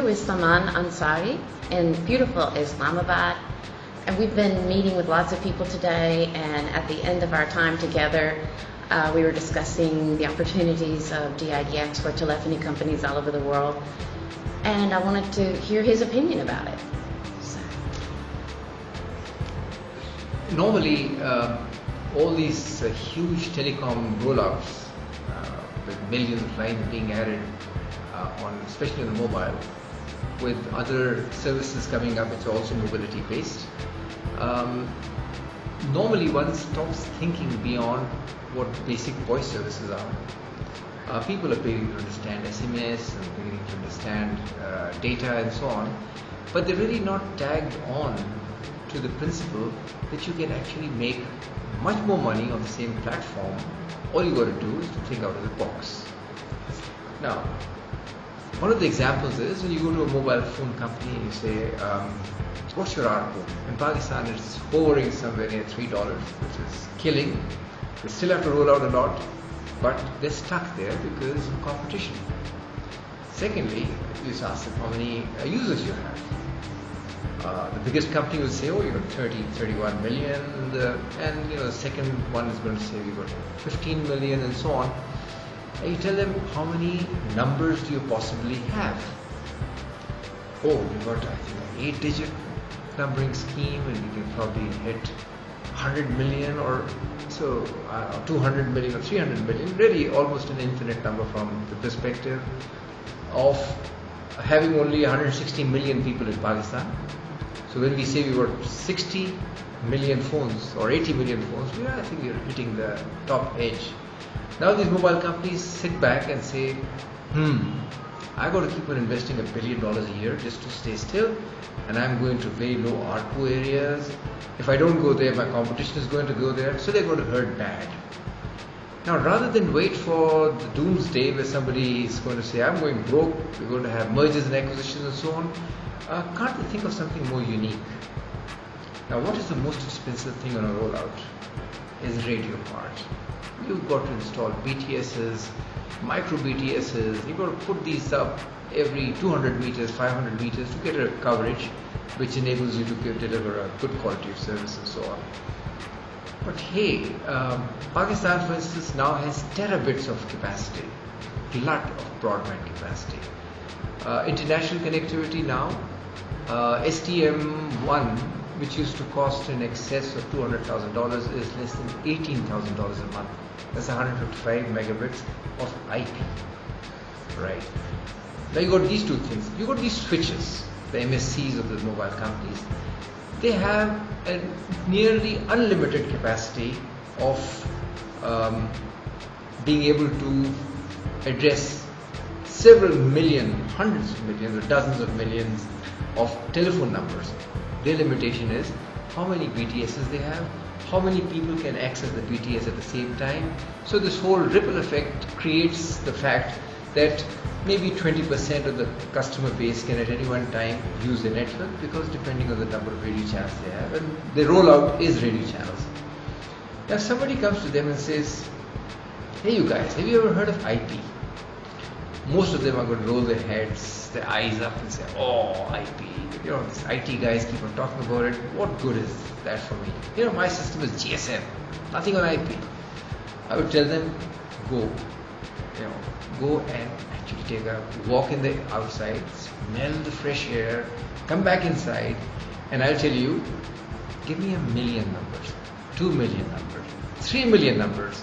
with Salman Ansari in beautiful Islamabad, and we've been meeting with lots of people today, and at the end of our time together we were discussing the opportunities of DIDX for telephony companies all over the world, and I wanted to hear his opinion about it. Normally, all these huge telecom rollouts with millions of lines being added especially on the mobile, with other services coming up, it's also mobility based. Normally one stops thinking beyond what basic voice services are. People are beginning to understand SMS and beginning to understand data and so on, but they're really not tagged on to the principle that you can actually make much more money on the same platform. All you got to do is to think out of the box. Now, one of the examples is when you go to a mobile phone company and you say, what's your ARPU? In Pakistan it's hovering somewhere near $3, which is killing. They still have to roll out a lot, but they're stuck there because of competition. Secondly, you just ask them how many users you have. The biggest company will say, oh, you've got 31 million, and the second one is going to say you've got 15 million and so on. And you tell them, how many numbers do you possibly have? Oh, you've got, I think, an 8-digit numbering scheme, and you can probably hit 100 million or so, 200 million or 300 million, really almost an infinite number from the perspective of having only 160 million people in Pakistan. So when we say we got 60 million phones or 80 million phones, I think we're hitting the top edge. Now these mobile companies sit back and say, I got to keep on investing $1 billion a year just to stay still, and I'm going to very low ARPU areas. If I don't go there, my competition is going to go there, so they're going to hurt bad. Now, rather than wait for the doomsday where somebody is going to say, I'm going broke, we're going to have mergers and acquisitions and so on, can't we think of something more unique? Now, what is the most expensive thing on a rollout? Is radio part. You've got to install BTSs, micro BTSs, you've got to put these up every 200 meters, 500 meters to get a coverage which enables you to deliver a good quality of service and so on. But hey, Pakistan for instance now has terabits of capacity, glut of broadband capacity. International connectivity now, STM1, which used to cost in excess of $200,000, is less than $18,000 a month. That's 155 megabits of IP, right? Now you got these two things. You got these switches, the MSCs of the mobile companies. They have a nearly unlimited capacity of being able to address several million, hundreds of millions or dozens of millions of telephone numbers. Their limitation is how many BTSs they have, how many people can access the BTS at the same time. So this whole ripple effect creates the fact that maybe 20% of the customer base can at any one time use the network, because depending on the number of radio channels they have, and the rollout is radio channels. Now somebody comes to them and says, hey you guys, have you ever heard of IP? Most of them are going to roll their heads, their eyes up and say, oh, IP. These IT guys keep on talking about it. What good is that for me? My system is GSM, nothing on IP. I would tell them, go and actually take a walk in the outside, smell the fresh air, come back inside, and I'll tell you, give me 1 million numbers, 2 million numbers, 3 million numbers.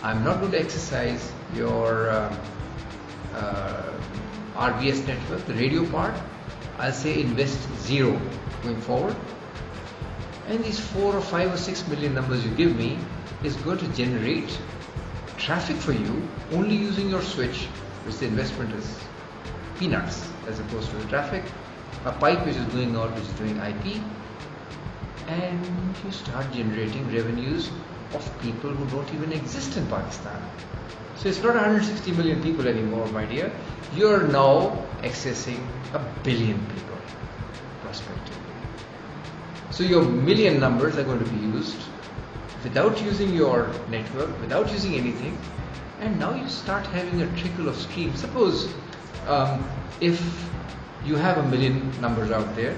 I'm not going to exercise your RBS network, the radio part. I'll say invest 0 going forward, and these 4 or 5 or 6 million numbers you give me is going to generate traffic for you only using your switch, which the investment is peanuts as opposed to the traffic, a pipe which is going out which is doing IP, and you start generating revenues of people who don't even exist in Pakistan. So it's not 160 million people anymore, my dear. You're now accessing 1 billion people prospectively. So your million numbers are going to be used without using your network, without using anything, and now you start having a trickle of streams. Suppose if you have 1 million numbers out there,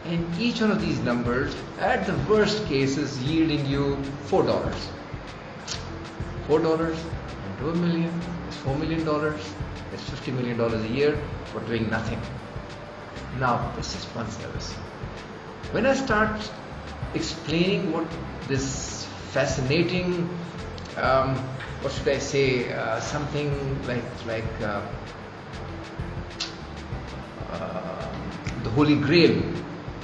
and each one of these numbers at the worst case is yielding you $4. $4 into 1 million is $4 million. That's $50 million a year for doing nothing. Now, this is one service. When I start explaining what this fascinating, what should I say, something like the Holy Grail.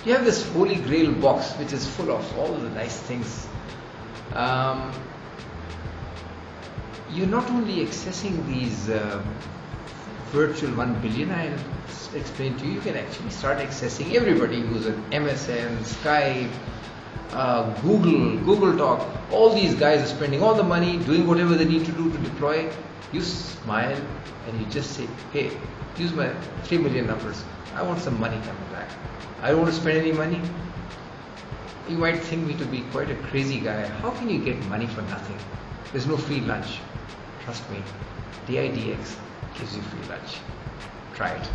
You have this Holy Grail box which is full of all the nice things. You're not only accessing these virtual 1 billion, I'll explain to you, you can actually start accessing everybody who's an MSN, Skype, Google Talk. All these guys are spending all the money, doing whatever they need to do to deploy. You smile and you just say, hey, use my 3 million numbers. I want some money coming back. I don't want to spend any money. You might think me to be quite a crazy guy. How can you get money for nothing? There's no free lunch. Trust me, DIDX gives you free lunch. Try it.